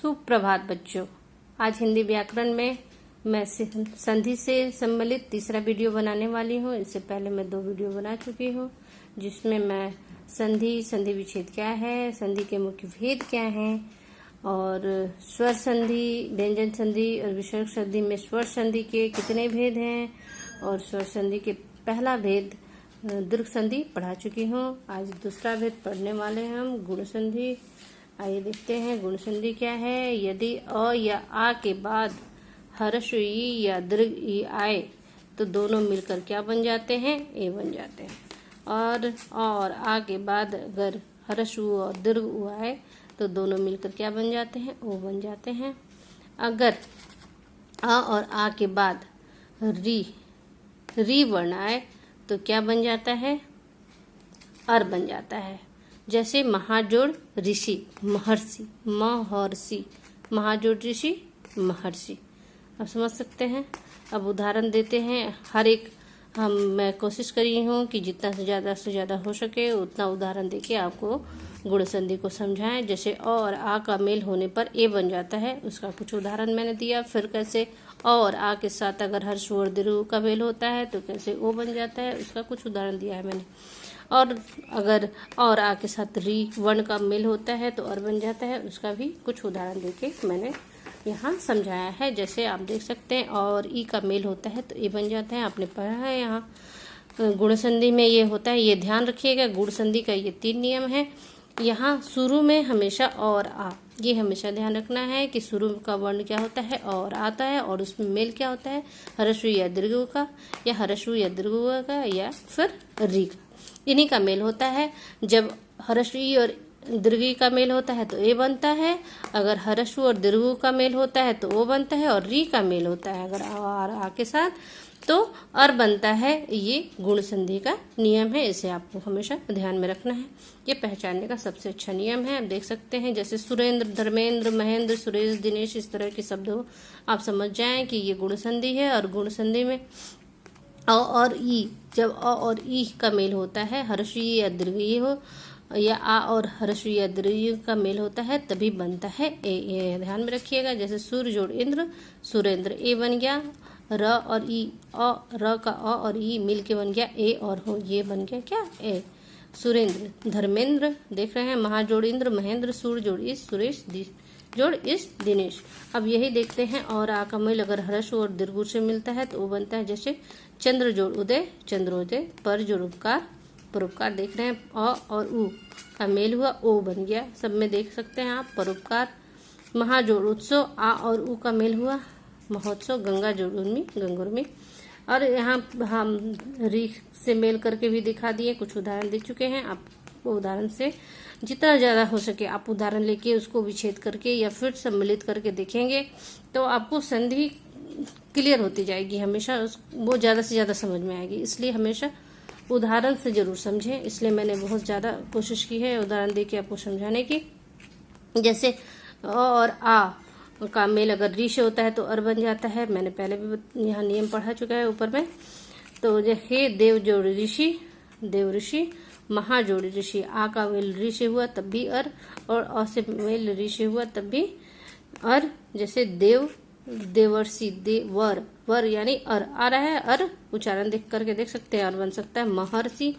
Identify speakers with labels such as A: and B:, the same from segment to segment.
A: सुप्रभात बच्चों। आज हिंदी व्याकरण में मैं संधि से सम्मिलित तीसरा वीडियो बनाने वाली हूँ। इससे पहले मैं 2 वीडियो बना चुकी हूँ, जिसमें मैं संधि विच्छेद क्या है, संधि के मुख्य भेद क्या हैं, और स्वर संधि, व्यंजन संधि और विसर्ग संधि में स्वर संधि के कितने भेद हैं, और स्वर संधि के पहला भेद दीर्घ संधि पढ़ा चुकी हूँ। आज दूसरा भेद पढ़ने वाले हैं हम, गुण संधि। आइए देखते हैं गुण संधि क्या है। यदि अ या आ के बाद हर्ष ई या दीर्घ ई आए तो दोनों मिलकर क्या बन जाते हैं, ए बन जाते हैं। और अ और आ के बाद अगर हर्ष उ और दीर्घ उ आए तो दोनों मिलकर क्या बन जाते हैं, ओ बन जाते हैं। अगर अ और आ के बाद री वर्ण आए तो क्या बन जाता है, अर बन जाता है। जैसे महाजोड़ ऋषि महर्षि, महर्षि, महाजोड़ ऋषि महर्षि। अब समझ सकते हैं। अब उदाहरण देते हैं। हर एक मैं कोशिश करी हूँ कि जितना से ज़्यादा हो सके उतना उदाहरण देके आपको गुण संधि को समझाएं। जैसे अ और आ का मेल होने पर ए बन जाता है, उसका कुछ उदाहरण मैंने दिया। फिर कैसे अ और आ के साथ अगर हर्ष और दीर्घ का मेल होता है तो कैसे ओ बन जाता है, उसका कुछ उदाहरण दिया है मैंने। और अगर और आ के साथ री वर्ण का मेल होता है तो और बन जाता है, उसका भी कुछ उदाहरण देके मैंने यहाँ समझाया है। जैसे आप देख सकते हैं और ई का मेल होता है तो ए बन जाता है, आपने पढ़ा है। यहाँ गुण संधि में ये होता है, ये ध्यान रखिएगा। गुण संधि का ये 3 नियम है। यहाँ शुरू में हमेशा और आ, ये हमेशा ध्यान रखना है कि शुरू का वर्ण क्या होता है, और आता है, और उसमें मेल क्या होता है, हर्षु या दीर्घ का, या हर्षु या दीर्घ का, या फिर री का। इन्हीं का मेल होता है। जब हर्षु और दीर्घ का मेल होता है तो ए बनता है, अगर हर्षु और दीर्घ का मेल होता है तो ओ बनता है, और री का मेल होता है अगर आ के साथ तो अर बनता है। ये गुण संधि का नियम है, इसे आपको हमेशा ध्यान में रखना है। ये पहचानने का सबसे अच्छा नियम है। आप देख सकते हैं जैसे सुरेंद्र, धर्मेंद्र, महेंद्र, सुरेश, दिनेश, इस तरह के शब्द हो, आप समझ जाएं कि ये गुण संधि है। और गुण संधि में अ और ई, जब अ और ई का मेल होता है, हर्ष ई या दीर्घ ई हो, या आ और हर्ष या दीर्घ का मेल होता है तभी बनता है ए। ये ध्यान में रखिएगा। जैसे सूर्य जोड़ इंद्र, सुरेंद्र, ए बन गया। र और ई, र का अ और ई मिल के बन गया ए और हो, ये बन गया क्या, ए। सुरेंद्र, धर्मेंद्र, देख रहे हैं, महाजोड़ इंद्र, महेंद्र, सूर्य जोड़ इस, सुरेश जोड़ इस, दिनेश। अब यही देखते हैं। और आ का मेल अगर हर्ष और दीर्घ से मिलता है तो वो बनता है। जैसे चंद्र जोड़ उदय, चंद्रोदय, पर जोड़ उपकार, परोपकार। देख रहे हैं अ और उ का मेल हुआ, ओ बन गया। सब में देख सकते हैं आप, परोपकार। महाजोड़ उत्सव, आ और उ का मेल हुआ, महोत्सव। गंगा जोड़ उर्मी, गंगोर्मी। और यहाँ हम री से मेल करके भी दिखा दिए, कुछ उदाहरण दे चुके हैं। आप उदाहरण से जितना ज़्यादा हो सके आप उदाहरण लेके उसको विच्छेद करके या फिर सम्मिलित करके देखेंगे तो आपको संधि क्लियर होती जाएगी। हमेशा वो ज़्यादा से ज़्यादा समझ में आएगी। इसलिए हमेशा उदाहरण से जरूर समझें। इसलिए मैंने बहुत ज़्यादा कोशिश की है उदाहरण देके आपको समझाने की। जैसे अ और आ का मेल अगर री से होता है तो अर बन जाता है। मैंने पहले भी यहाँ नियम पढ़ा चुका है ऊपर में। तो जैसे देव जोड़ ऋषि, देव ऋषि, महा जोड़ ऋषि, आ का मेल री से हुआ तब भी अर, और अ से मेल री से हुआ तब भी अर। जैसे देव, देवर्षि, देवर, वर यानी अर आ रहा है, अर उच्चारण देख करके देख सकते हैं, अर बन सकता है। महर्षि,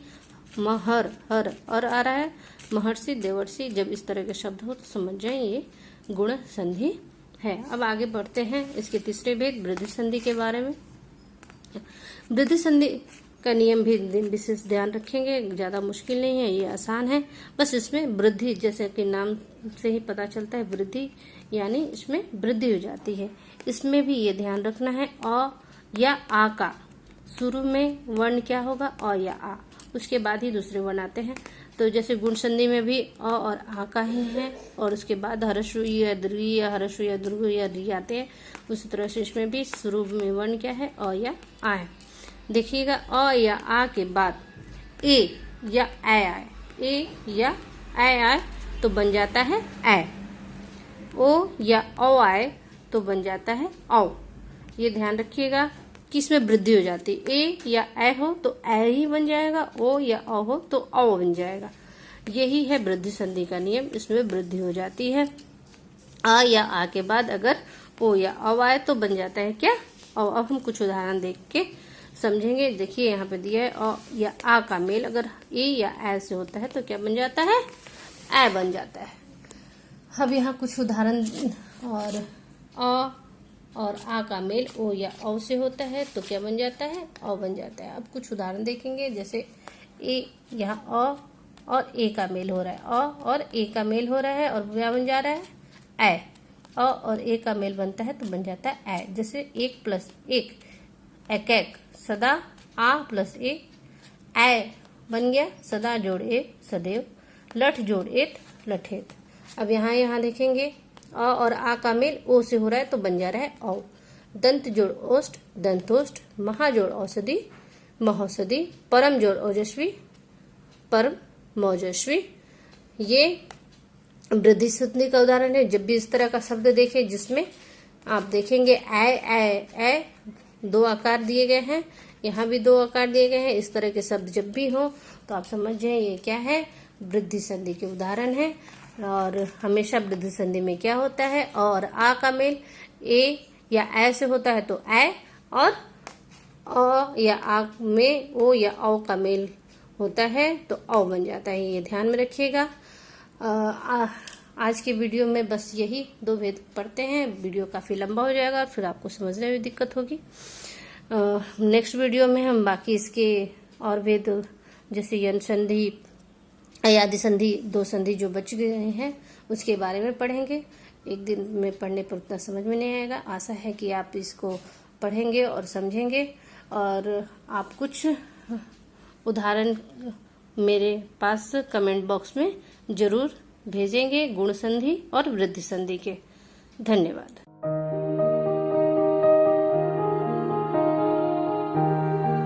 A: महर, हर, अर आ रहा है, महर्षि, देवर्षि। जब इस तरह के शब्द हो तो समझ जाएं ये गुण संधि है। अब आगे बढ़ते हैं इसके तीसरे भेद वृद्धि संधि के बारे में। वृद्धि संधि का नियम भी विशेष ध्यान रखेंगे, ज्यादा मुश्किल नहीं है, ये आसान है। बस इसमें वृद्धि, जैसे कि नाम से ही पता चलता है, वृद्धि यानी इसमें वृद्धि हो जाती है। इसमें भी ये ध्यान रखना है, अ या आ का शुरू में वर्ण क्या होगा, अ या आ, उसके बाद ही दूसरे वर्ण आते हैं। तो जैसे गुण संधि में भी अ और आ का ही है, और उसके बाद हर्षु या दीर्घ या हर्षु या दीर्घ या री आते हैं। उसी तरह से इसमें भी शुरू में वर्ण क्या है, अ या आ है। देखिएगा, अ या आ के बाद ए या ए आए, ए या ए आए तो बन जाता है ए। ओ या औ आए तो बन जाता है औ। ये ध्यान रखिएगा कि इसमें वृद्धि हो जाती है। ए या ए हो तो ए ही बन जाएगा, ओ या औ हो तो औ बन जाएगा। यही है वृद्धि संधि का नियम, इसमें वृद्धि हो जाती है। आ या आ के बाद अगर ओ या औ आए तो बन जाता है क्या, औ। अब हम कुछ उदाहरण देख के समझेंगे। देखिए यहाँ पे दिया है औ या आ का मेल अगर ए या ए से होता है तो क्या बन जाता है, ए बन जाता है। अब यहाँ कुछ उदाहरण, और अ और आ का मेल ओ या औ से होता है तो क्या बन जाता है, औ बन जाता है। अब कुछ उदाहरण देखेंगे, जैसे ए, यहाँ अ और ए का मेल हो रहा है, अ और ए का मेल हो रहा है और क्या बन जा रहा है, ए। अ और ए का मेल बनता है तो बन जाता है ए। जैसे 1 + 1 एक एक, सदा आ प्लस ए बन गया, सदा जोड़ ए सदैव, लठ जोड़ एत लठेत। अब यहाँ देखेंगे अ और आ का मेल ओ से हो रहा है तो बन जा रहा है औ। दंत जोड़ ओष्ठ दंतोष्ठ, महा जोड़ औषधि महौषधि, परम जोड़ ओजस्वी परम मौजस्वी। ये वृद्धि संधि का उदाहरण है। जब भी इस तरह का शब्द देखें जिसमें आप देखेंगे ए 2 आकार दिए गए हैं, यहाँ भी 2 आकार दिए गए हैं, इस तरह के शब्द जब भी हो तो आप समझ जाए ये क्या है, वृद्धि संधि के उदाहरण है। और हमेशा वृद्धि संधि में क्या होता है, और आ का मेल ए या ए से होता है तो ए, और अ या आ में ओ या औ का मेल होता है तो औ बन जाता है। ये ध्यान में रखिएगा। आज के वीडियो में बस यही 2 भेद पढ़ते हैं। वीडियो काफ़ी लंबा हो जाएगा, फिर आपको समझने में दिक्कत होगी। नेक्स्ट वीडियो में हम बाकी इसके और भेद, जैसे यन संधि, अयादि संधि, 2 संधि जो बच गए हैं उसके बारे में पढ़ेंगे। एक दिन में पढ़ने पर उतना समझ में नहीं आएगा। आशा है कि आप इसको पढ़ेंगे और समझेंगे, और आप कुछ उदाहरण मेरे पास कमेंट बॉक्स में जरूर भेजेंगे गुण संधि और वृद्धि संधि के। धन्यवाद।